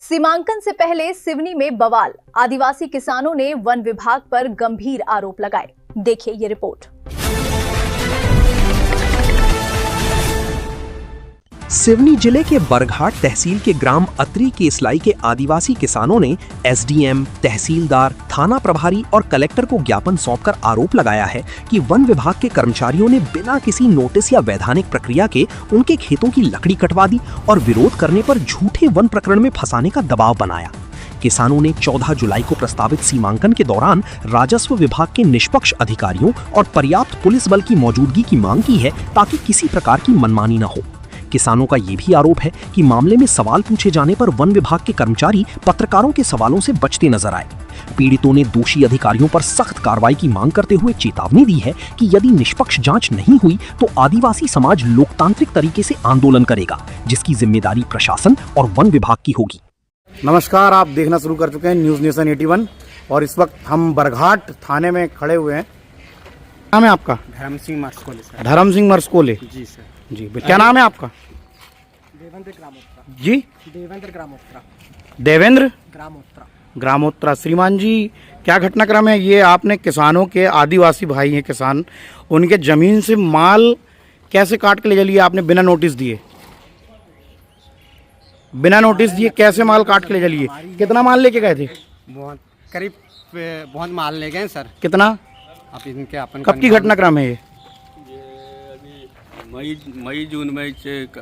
सीमांकन से पहले सिवनी में बवाल, आदिवासी किसानों ने वन विभाग पर गंभीर आरोप लगाए। देखिए ये रिपोर्ट। सिवनी जिले के बरघाट तहसील के ग्राम अतरी के इसलाई के आदिवासी किसानों ने एसडीएम, तहसीलदार, थाना प्रभारी और कलेक्टर को ज्ञापन सौंपकर आरोप लगाया है कि वन विभाग के कर्मचारियों ने बिना किसी नोटिस या वैधानिक प्रक्रिया के उनके खेतों की लकड़ी कटवा दी और विरोध करने पर झूठे वन प्रकरण में फंसाने का दबाव बनाया। किसानों ने 14 जुलाई को प्रस्तावित सीमांकन के दौरान राजस्व विभाग के निष्पक्ष अधिकारियों और पर्याप्त पुलिस बल की मौजूदगी की मांग की है ताकि किसी प्रकार की मनमानी न हो। किसानों का ये भी आरोप है कि मामले में सवाल पूछे जाने पर वन विभाग के कर्मचारी पत्रकारों के सवालों से बचते नजर आए। पीड़ितों ने दोषी अधिकारियों पर सख्त कार्रवाई की मांग करते हुए चेतावनी दी है कि यदि निष्पक्ष जांच नहीं हुई तो आदिवासी समाज लोकतांत्रिक तरीके से आंदोलन करेगा, जिसकी जिम्मेदारी प्रशासन और वन विभाग की होगी। नमस्कार, आप देखना शुरू कर चुके हैं न्यूज़ नेशन 81 और इस वक्त हम बरघाट थाने में खड़े हुए हैं। नाम है आपका? धर्म सिंह मरस्कोले सर। धर्म सिंह मरस्कोले जी सर। जी, क्या नाम है आपका? देवेंद्र ग्रामोत्रा। जी, देवेंद्र ग्रामोत्रा। देवेंद्र ग्रामोत्रा। ग्रामोत्रा। श्रीमान जी, क्या घटनाक्रम है ये? आपने किसानों के, आदिवासी भाई हैं किसान, उनके जमीन से माल कैसे काट के ले चलिए आपने बिना नोटिस दिए? बिना नोटिस दिए कैसे माल काट के ले चलिए? कितना माल लेके गए थे? बहुत करीब बहुत माल ले गए सर। कितना? अब इनके अपन कब की घटनाक्रम है ये? मई जून में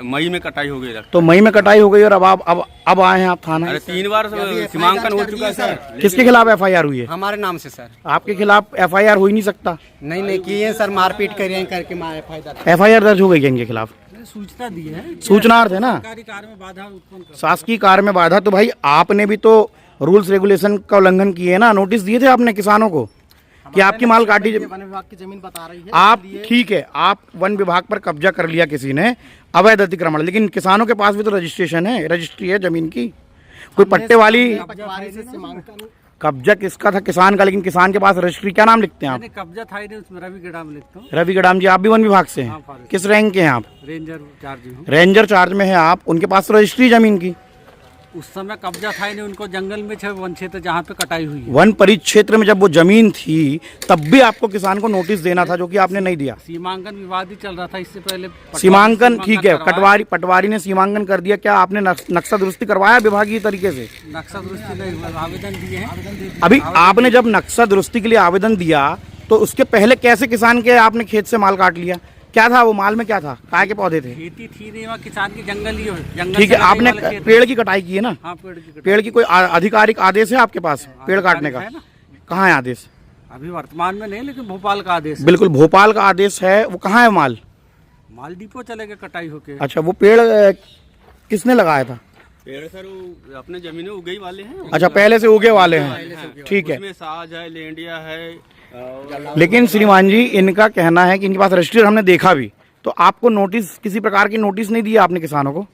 मई में कटाई हो गई। तो मई में कटाई हो गई और अब आए हैं आप थाना? अरे 3 बार सीमांकन हो चुका है सर। किसके खिलाफ एफआईआर हुई है? हमारे नाम से सर। आपके खिलाफ एफआईआर हो ही नहीं सकता। नहीं किए सर, मारपीट कर करके एफआईआर दर्ज हो गई है इनके खिलाफ। सूचना दी है, सूचनार्थ है ना। शासकीय कार्य में बाधा, तो भाई आपने भी तो रूल्स रेगुलेशन का उल्लंघन किए ना। नोटिस दिए थे आपने किसानों को कि आपकी माल काटी। वन विभाग की जमीन बता रही है आप ठीक है, आप वन विभाग पर कब्जा कर लिया किसी ने, अवैध अतिक्रमण, लेकिन किसानों के पास भी तो रजिस्ट्रेशन है, रजिस्ट्री है जमीन की। कोई पट्टे वाली कब्जा किसका था? किसान का, लेकिन किसान के पास रजिस्ट्री। क्या नाम लिखते हैं आप? कब्जा था ही नहीं, उसमें रवि गडाम लिखता हूँ। रवि गडाम जी, आप भी वन विभाग से हैं? किस रैंक के हैं आप? रेंजर चार्ज हूँ। रेंजर चार्ज में है आप। उनके पास तो रजिस्ट्री जमीन की। उस समय कब्जा था ही नहीं, उनको जंगल में वन क्षेत्र जहाँ पे कटाई हुई है, वन परिक्षेत्र में जब वो जमीन थी तब भी आपको किसान को नोटिस देना था, जो कि आपने नहीं दिया। सीमांकन विवाद ही चल रहा था इससे पहले। सीमांकन ठीक है, पटवारी ने सीमांकन कर दिया। क्या आपने नक्शा दुरुस्ती करवाया विभागीय तरीके से? नक्शा दुरुस्ती नहीं, आवेदन दिए हैं। अभी आपने जब नक्शा दुरुस्ती के लिए आवेदन दिया तो उसके पहले कैसे किसान के आपने खेत से माल काट लिया? क्या था वो माल में? क्या था? काय के पौधे थे? खेती थी नहीं, वहाँ किसान की जंगल ही है। ठीक है, आपने पेड़ की कटाई की है ना? हाँ, पेड़ की कोई आधिकारिक आदेश है आपके पास पेड़ काटने का? कहाँ है आदेश? अभी वर्तमान में नहीं, लेकिन भोपाल का आदेश है। बिल्कुल, भोपाल का आदेश है। वो कहाँ है माल? माल डिपो चलेगा कटाई होके। अच्छा, वो पेड़ किसने लगाया था? पेड़ सर वो अपने जमीनों उगई वाले हैं। अच्छा, पहले से उगे वाले हैं। ठीक है, साज है, लेंडिया है। लेकिन श्रीमान जी, इनका कहना है कि इनके पास रजिस्ट्री हमने देखा भी, तो आपको नोटिस, किसी प्रकार की नोटिस नहीं दिया आपने किसानों को?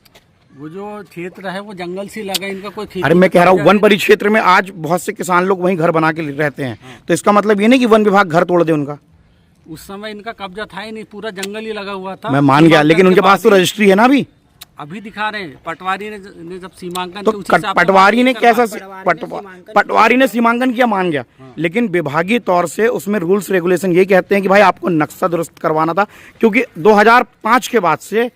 वो जो क्षेत्र है वो जंगल से लगा, इनका कोई। अरे मैं कह रहा हूँ वन परिक्षेत्र में आज बहुत से किसान लोग वहीं घर बना के रहते हैं। तो इसका मतलब ये नहीं कि वन विभाग घर तोड़ दे उनका। उस समय इनका कब्जा था ही नहीं, पूरा जंगल ही लगा हुआ था। मैं मान गया, लेकिन उनके पास तो रजिस्ट्री है ना। अभी दिखा रहे हैं पटवारी ने जब सीमांकन, तो पटवारी ने कैसा पटवारी ने सीमांकन किया, मान गया, लेकिन विभागीय तौर से उसमें रूल्स रेगुलेशन ये कहते हैं कि भाई आपको नक्शा दुरुस्त करवाना था, क्योंकि 2005 के बाद से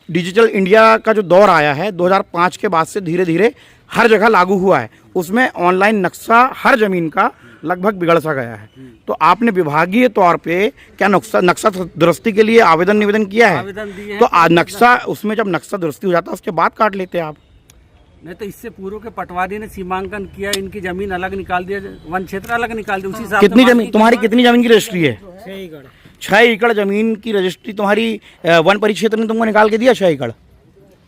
डिजिटल इंडिया का जो दौर आया है, 2005 के बाद से धीरे धीरे हर जगह लागू हुआ है। उसमें ऑनलाइन नक्शा हर जमीन का लगभग बिगड़ सा गया है। तो आपने विभागीय तौर पे क्या नक्शा दुरुस्ती के लिए आवेदन निवेदन किया है? आवेदन दिए हैं। तो नक्शा, उसमें जब नक्शा दुरुस्ती हो जाता है उसके बाद काट लेते हैं आप। नहीं तो इससे पूर्व के पटवारी ने सीमांकन किया, इनकी जमीन अलग निकाल दिया, वन क्षेत्र अलग निकाल दिया। उसी हिसाब से कितनी जमीन तुम्हारी, कितनी जमीन की रजिस्ट्री है? 6 एकड़। 6 एकड़ जमीन की रजिस्ट्री तुम्हारी वन परिक्षेत्र ने तुमको निकाल के दिया? 6 एकड़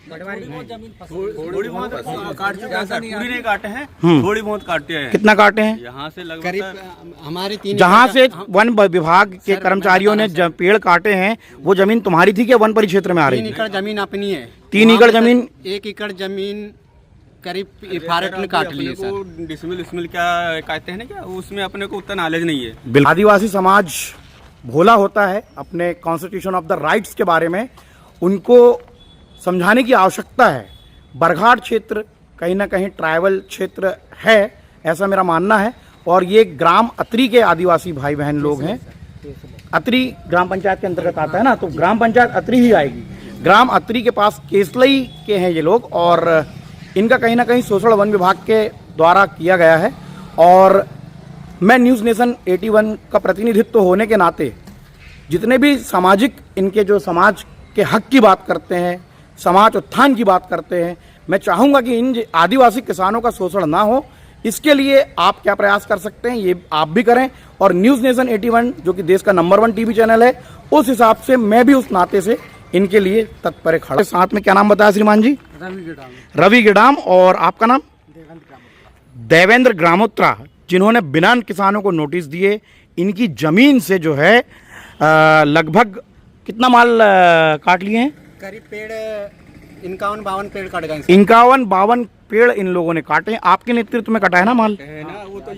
थोड़ी बहुत काट चुके हैं सर, पूरी नहीं काटे हैं, थोड़ी बहुत काटे हैं। कितना काटे हैं? यहाँ से लगभग हमारे 3 जहाँ से वन विभाग के कर्मचारियों ने पेड़ काटे हैं वो जमीन तुम्हारी थी क्या वन परिक्षेत्र में आ रही? 3 एकड़ जमीन अपनी है। 3 एकड़ जमीन? 1 एकड़ जमीन करीब फॉरेस्ट ने काट ली है सर। डिसमिल क्या कहते हैं ना, क्या उसमें अपने को उतना नॉलेज नहीं है। आदिवासी समाज भोला होता है, अपने कॉन्स्टिट्यूशन ऑफ द राइट्स के बारे में उनको समझाने की आवश्यकता है। बरघाट क्षेत्र कहीं ना कहीं ट्राइबल क्षेत्र है, ऐसा मेरा मानना है। और ये ग्राम अतरी के आदिवासी भाई बहन लोग हैं। अतरी ग्राम पंचायत के अंतर्गत आता है ना, तो ग्राम पंचायत अतरी ही आएगी। ग्राम अतरी के पास केसलई के हैं ये लोग, और इनका कहीं ना कहीं शोषण वन विभाग के द्वारा किया गया है। और मैं न्यूज़ नेशन 81 का प्रतिनिधित्व होने के नाते जितने भी सामाजिक इनके जो समाज के हक की बात करते हैं, समाज उत्थान की बात करते हैं, मैं चाहूँगा कि इन आदिवासी किसानों का शोषण ना हो। इसके लिए आप क्या प्रयास कर सकते हैं, ये आप भी करें। और न्यूज़ नेशन 81 जो कि देश का नंबर 1 टीवी चैनल है, उस हिसाब से मैं भी उस नाते से इनके लिए तत्पर खड़ा। साथ में क्या नाम बताया श्रीमान जी? रवि गिडाम। और आपका नाम? देवेंद्र ग्रामोत्रा, जिन्होंने बिना किसानों को नोटिस दिए इनकी जमीन से जो है लगभग कितना माल काट लिए हैं? करीब पेड़ 51-52 पेड़ काट गए। 51-52 पेड़ इन लोगों ने काटे हैं। आपके नेतृत्व में कटा है ना माल? है ना, वो तो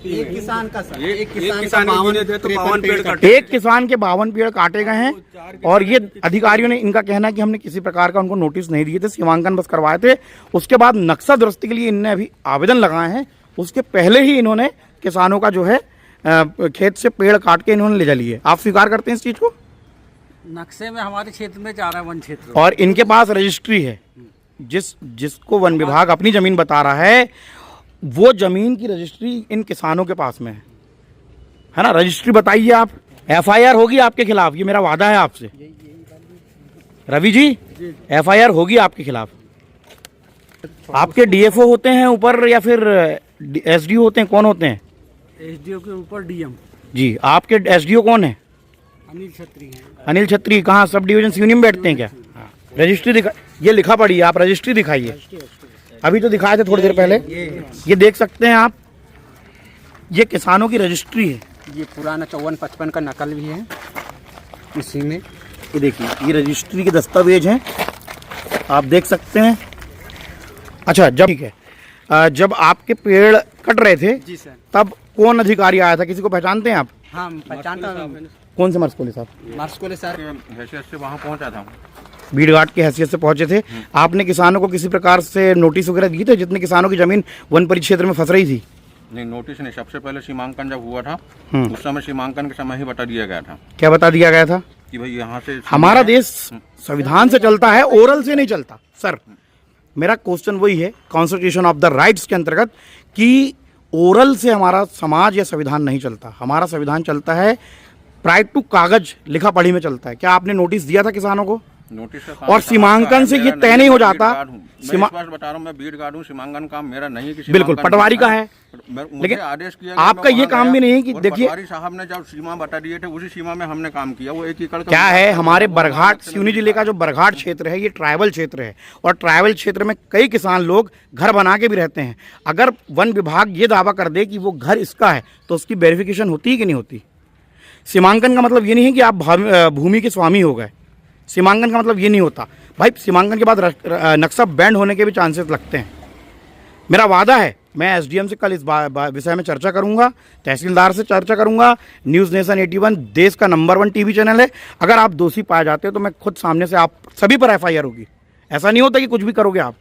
एक किसान का सर, एक किसान 52 थे तो 52 पेड़ काटे। एक किसान के 52 पेड़ काटे गए हैं। और ये अधिकारियों ने, इनका कहना है कि हमने किसी प्रकार का उनको नोटिस नहीं दिए थे, सीमांकन बस करवाए थे। उसके बाद नक्शा दुरुस्ती के लिए इनने अभी आवेदन लगाए हैं। उसके पहले ही इन्होंने किसानों का जो है खेत से पेड़ काट के इन्होंने ले जा लिए। आप स्वीकार करते हैं इस चीज को? नक्शे में हमारे क्षेत्र में जा रहा है वन क्षेत्र, और इनके पास रजिस्ट्री है। जिसको वन विभाग अपनी जमीन बता रहा है, वो जमीन की रजिस्ट्री इन किसानों के पास में है ना। रजिस्ट्री बताइए आप। FIR होगी आपके खिलाफ, ये मेरा वादा है आपसे। रवि जी, FIR होगी आपके खिलाफ। आपके DFO होते हैं ऊपर या फिर SDO होते हैं, कौन होते हैं? SDO के ऊपर DM जी। आपके SDO कौन है? अनिल छत्री हैं। अनिल छत्री कहाँ, सब डिवीजन यूनियन में बैठते हैं क्या? रजिस्ट्री दिखा, ये लिखा पड़ी है, आप रजिस्ट्री दिखाइए। अभी तो दिखाए थे थोड़ी देर पहले, ये देख सकते हैं आप, ये किसानों की रजिस्ट्री है। ये पुराना 54-55 का नकल भी है इसी में। ये देखिए, ये रजिस्ट्री के दस्तावेज हैं, आप देख सकते हैं। अच्छा, जब ठीक है, जब आपके पेड़ कट रहे थे जी सर, तब कौन अधिकारी आया था? किसी को पहचानते हैं आप? हाँ पहचानता हूँ। कौन से मर्स साहब? मार्सकोले सर हैसियत से वहाँ पहुँचा था, भीड़ घाट की हैसियत से पहुंचे थे। आपने किसानों को किसी प्रकार से नोटिस वगैरह दिए थे, जितने किसानों की जमीन वन परिक्षेत्र में फंस रही थी? नहीं, नोटिस नहीं। सबसे पहले सीमांकन जब हुआ था उस समय सीमांकन के समय ही बता दिया गया था। क्या बता दिया गया था? कि भाई यहाँ से हमारा देश संविधान से चलता है, ओरल से नहीं चलता सर। मेरा क्वेश्चन वही है, कॉन्स्टिट्यूशन ऑफ द राइट्स के अंतर्गत, कि ओरल से हमारा समाज या संविधान नहीं चलता। हमारा संविधान चलता है प्राइट टू कागज, लिखा पढ़ी में चलता है। क्या आपने नोटिस दिया था किसानों को? नोटिस और सीमांकन से ये तय नहीं हो जाता। बता रहा हूँ, मैं बीट गार्ड हूँ, सीमांकन काम मेरा नहीं। बिल्कुल, पटवारी का है, लेकिन आदेश किया आपका ये काम भी नहीं है कि देखिए, पटवारी साहब ने जब सीमा बता दिए थे उसी सीमा में हमने काम किया। वो 1 एकड़ का क्या है, हमारे बरघाट सिवनी जिले का जो बरघाट क्षेत्र है, ये ट्राइबल क्षेत्र है। और ट्राइबल क्षेत्र में कई किसान लोग घर बना के भी रहते हैं। अगर वन विभाग ये दावा कर दे कि वो घर इसका है, तो उसकी वेरिफिकेशन होती है कि नहीं होती? सीमांकन का मतलब ये नहीं है कि आप भूमि के स्वामी हो गए। सीमांकन का मतलब ये नहीं होता भाई। सीमांकन के बाद नक्शा बैंड होने के भी चांसेस लगते हैं। मेरा वादा है, मैं SDM से कल इस विषय में चर्चा करूंगा, तहसीलदार से चर्चा करूंगा। न्यूज़ नेशन 81 देश का नंबर 1 टीवी चैनल है। अगर आप दोषी पाए जाते हो तो मैं खुद सामने से, आप सभी पर FIR होगी। ऐसा नहीं होता कि कुछ भी करोगे आप।